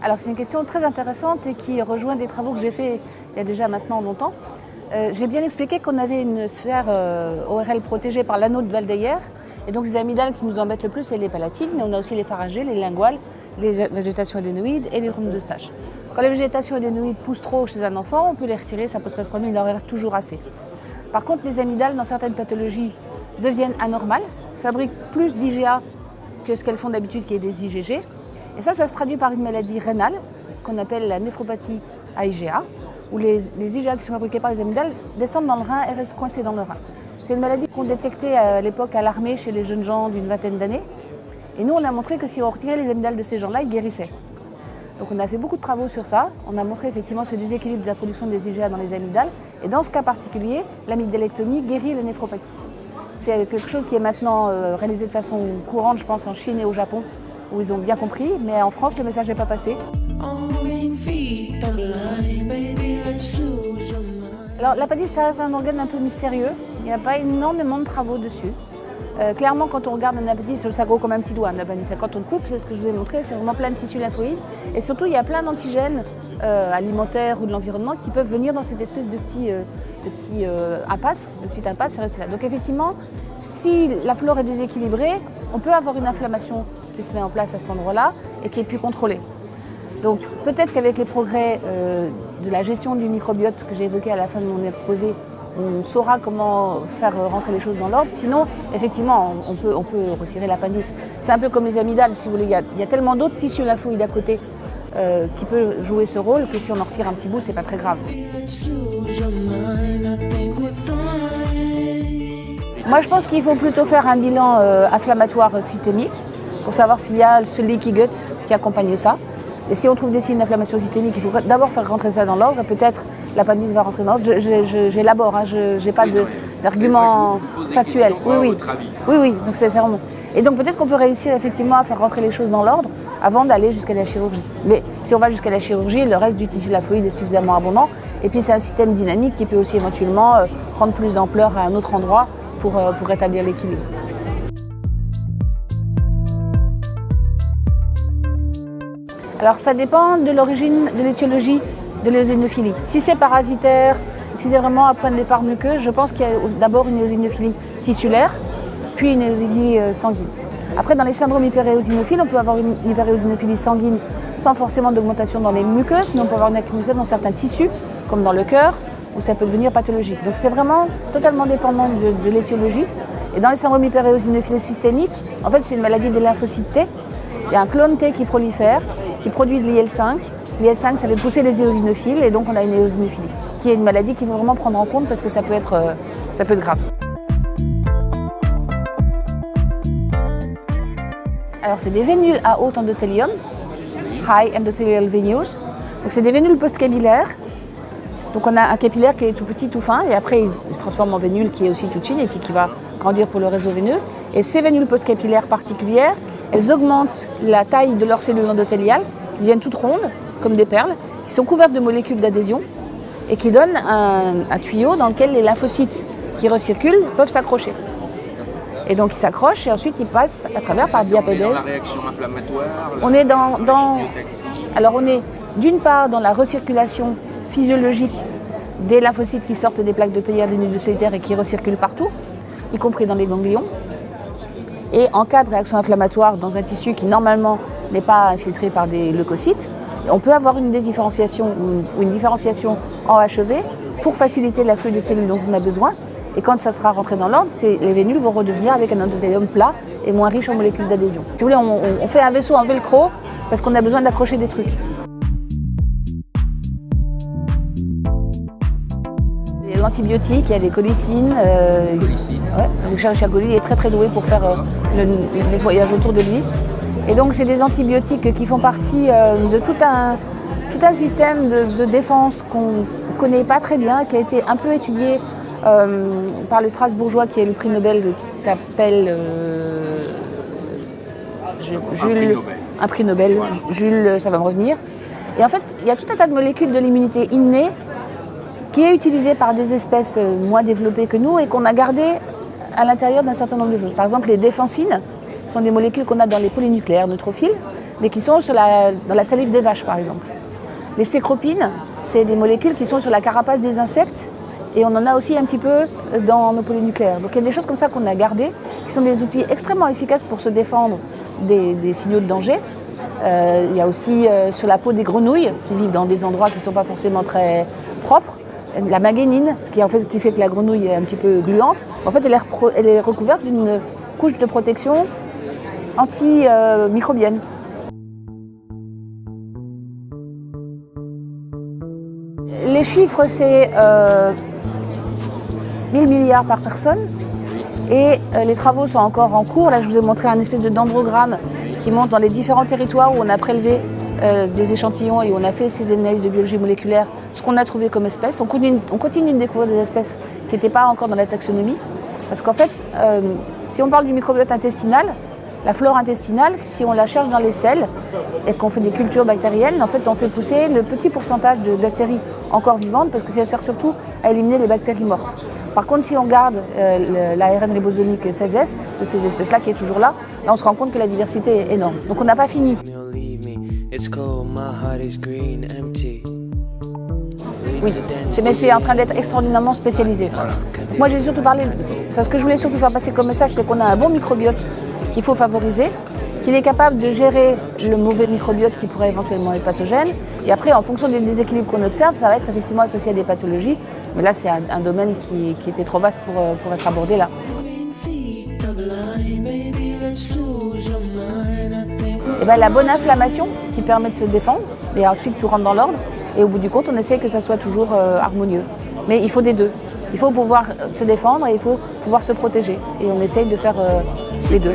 Alors c'est une question très intéressante et qui rejoint des travaux que j'ai faits il y a déjà maintenant longtemps. J'ai bien expliqué qu'on avait une sphère ORL protégée par l'anneau de Waldeyer. Et donc les amygdales qui nous embêtent le plus, c'est les palatines, mais on a aussi les pharyngées, les linguales, les végétations adénoïdes et les neurones d'Eustache. Quand les végétations adénoïdes poussent trop chez un enfant, on peut les retirer, ça pose pas de problème, il en reste toujours assez. Par contre, les amygdales, dans certaines pathologies, deviennent anormales, fabriquent plus d'IgA que ce qu'elles font d'habitude, qui est des IgG. Et ça se traduit par une maladie rénale, qu'on appelle la néphropathie à IgA, où les IgA qui sont fabriqués par les amygdales descendent dans le rein et restent coincés dans le rein. C'est une maladie qu'on détectait à l'époque à l'armée chez les jeunes gens d'une vingtaine d'années. Et nous, on a montré que si on retirait les amygdales de ces gens-là, ils guérissaient. Donc on a fait beaucoup de travaux sur ça. On a montré effectivement ce déséquilibre de la production des IgA dans les amygdales. Et dans ce cas particulier, l'amygdalectomie guérit la néphropathie. C'est quelque chose qui est maintenant réalisé de façon courante, je pense, en Chine et au Japon, où ils ont bien compris. Mais en France, le message n'est pas passé. Alors l'appendice, ça reste un organe un peu mystérieux. Il n'y a pas énormément de travaux dessus. Clairement, quand on regarde un appendice, ça gros comme un petit doigt, un appendice. Quand on coupe, c'est ce que je vous ai montré, c'est vraiment plein de tissus lymphoïdes. Et surtout, il y a plein d'antigènes alimentaires ou de l'environnement qui peuvent venir dans cette espèce de petits impasses, là. Donc effectivement, si la flore est déséquilibrée, on peut avoir une inflammation qui se met en place à cet endroit-là et qui est plus contrôlée. Donc peut-être qu'avec les progrès de la gestion du microbiote que j'ai évoqué à la fin de mon exposé, on saura comment faire rentrer les choses dans l'ordre. Sinon, effectivement, on peut retirer l'appendice. C'est un peu comme les amygdales, si vous voulez. Il y a tellement d'autres tissus lymphoïdes à côté qui peut jouer ce rôle que si on en retire un petit bout, c'est pas très grave. Moi, je pense qu'il faut plutôt faire un bilan inflammatoire systémique pour savoir s'il y a ce leaky gut qui accompagne ça. Et si on trouve des signes d'inflammation systémique, il faut d'abord faire rentrer ça dans l'ordre et peut-être l'appendice va rentrer dans l'ordre. J'élabore, hein, je n'ai pas d'argument factuel. Oui, donc c'est vraiment. Et donc peut-être qu'on peut réussir effectivement à faire rentrer les choses dans l'ordre avant d'aller jusqu'à la chirurgie. Mais si on va jusqu'à la chirurgie, le reste du tissu lymphoïde est suffisamment abondant. Et puis c'est un système dynamique qui peut aussi éventuellement prendre plus d'ampleur à un autre endroit pour rétablir l'équilibre. Alors ça dépend de l'origine, de l'étiologie de l'éosinophilie. Si c'est parasitaire, si c'est vraiment un point de départ muqueux, je pense qu'il y a d'abord une éosinophilie tissulaire, puis une éosinophilie sanguine. Après, dans les syndromes hyperéosinophiles, on peut avoir une hyperéosinophilie sanguine sans forcément d'augmentation dans les muqueuses, mais on peut avoir une accumulation dans certains tissus, comme dans le cœur, où ça peut devenir pathologique. Donc c'est vraiment totalement dépendant de l'étiologie. Et dans les syndromes hyperéosinophiles systémiques, en fait c'est une maladie des lymphocytes T. Il y a un clone T qui prolifère, qui produit de l'IL5. L'IL5, ça fait pousser les éosinophiles et donc on a une éosinophilie, qui est une maladie qu'il faut vraiment prendre en compte parce que ça peut être grave. Alors c'est des vénules à haut endothélium, high endothelial venules. Donc c'est des vénules postcapillaires. Donc on a un capillaire qui est tout petit, tout fin, et après il se transforme en vénule qui est aussi toute fine et puis qui va grandir pour le réseau veineux. Et ces vénules postcapillaires particulières, elles augmentent la taille de leurs cellules endothéliales, qui deviennent toutes rondes, comme des perles, qui sont couvertes de molécules d'adhésion et qui donnent un tuyau dans lequel les lymphocytes qui recirculent peuvent s'accrocher. Et donc ils s'accrochent et ensuite ils passent à travers par diapédèse. Dans la réaction inflammatoire. On est alors on est d'une part dans la recirculation physiologique des lymphocytes qui sortent des plaques de Peyer, des nucléocytes solitaires et qui recirculent partout, y compris dans les ganglions. Et en cas de réaction inflammatoire dans un tissu qui normalement n'est pas infiltré par des leucocytes, on peut avoir une dédifférenciation ou une différenciation en HEV pour faciliter l'afflux des cellules dont on a besoin. Et quand ça sera rentré dans l'ordre, les vénules vont redevenir avec un endothélium plat et moins riche en molécules d'adhésion. Si vous voulez, on fait un vaisseau en velcro parce qu'on a besoin d'accrocher des trucs. L'antibiotique, il y a des colicines. Le Escherichia coli est très très doué pour faire le nettoyage autour de lui. Et donc c'est des antibiotiques qui font partie de tout un système de défense qu'on ne connaît pas très bien, qui a été un peu étudié par le Strasbourgeois qui a eu le prix Nobel, qui s'appelle un prix Nobel, Jules, ça va me revenir. Et en fait, il y a tout un tas de molécules de l'immunité innée qui est utilisée par des espèces moins développées que nous et qu'on a gardé à l'intérieur d'un certain nombre de choses. Par exemple, les défensines sont des molécules qu'on a dans les polynucléaires neutrophiles, mais qui sont dans la salive des vaches, par exemple. Les cécropines, c'est des molécules qui sont sur la carapace des insectes, et on en a aussi un petit peu dans nos polynucléaires. Donc il y a des choses comme ça qu'on a gardées, qui sont des outils extrêmement efficaces pour se défendre des signaux de danger. Il y a aussi sur la peau des grenouilles, qui vivent dans des endroits qui ne sont pas forcément très propres. La magnénine, qui fait que la grenouille est un petit peu gluante, en fait elle est recouverte d'une couche de protection antimicrobienne. Les chiffres, c'est 1000 milliards par personne et les travaux sont encore en cours. Là, je vous ai montré un espèce de dendrogramme qui montre dans les différents territoires où on a prélevé des échantillons et on a fait ces analyses de biologie moléculaire, ce qu'on a trouvé comme espèces. On continue de découvrir des espèces qui n'étaient pas encore dans la taxonomie. Parce qu'en fait, si on parle du microbiote intestinal, la flore intestinale, si on la cherche dans les selles et qu'on fait des cultures bactériennes, en fait, on fait pousser le petit pourcentage de bactéries encore vivantes parce que ça sert surtout à éliminer les bactéries mortes. Par contre, si on garde l'ARN ribosomique 16S de ces espèces-là qui est toujours là, on se rend compte que la diversité est énorme. Donc on n'a pas fini. Oui, mais c'est en train d'être extraordinairement spécialisé, ça. Moi, j'ai surtout parlé... ce que je voulais surtout faire passer comme message, c'est qu'on a un bon microbiote qu'il faut favoriser, qu'il est capable de gérer le mauvais microbiote qui pourrait éventuellement être pathogène. Et après, en fonction des déséquilibres qu'on observe, ça va être effectivement associé à des pathologies. Mais là, c'est un domaine qui était trop vaste pour être abordé là. Et bien, la bonne inflammation qui permet de se défendre, et ensuite tout rentre dans l'ordre. Et au bout du compte, on essaie que ça soit toujours harmonieux. Mais il faut des deux. Il faut pouvoir se défendre et il faut pouvoir se protéger. Et on essaye de faire les deux.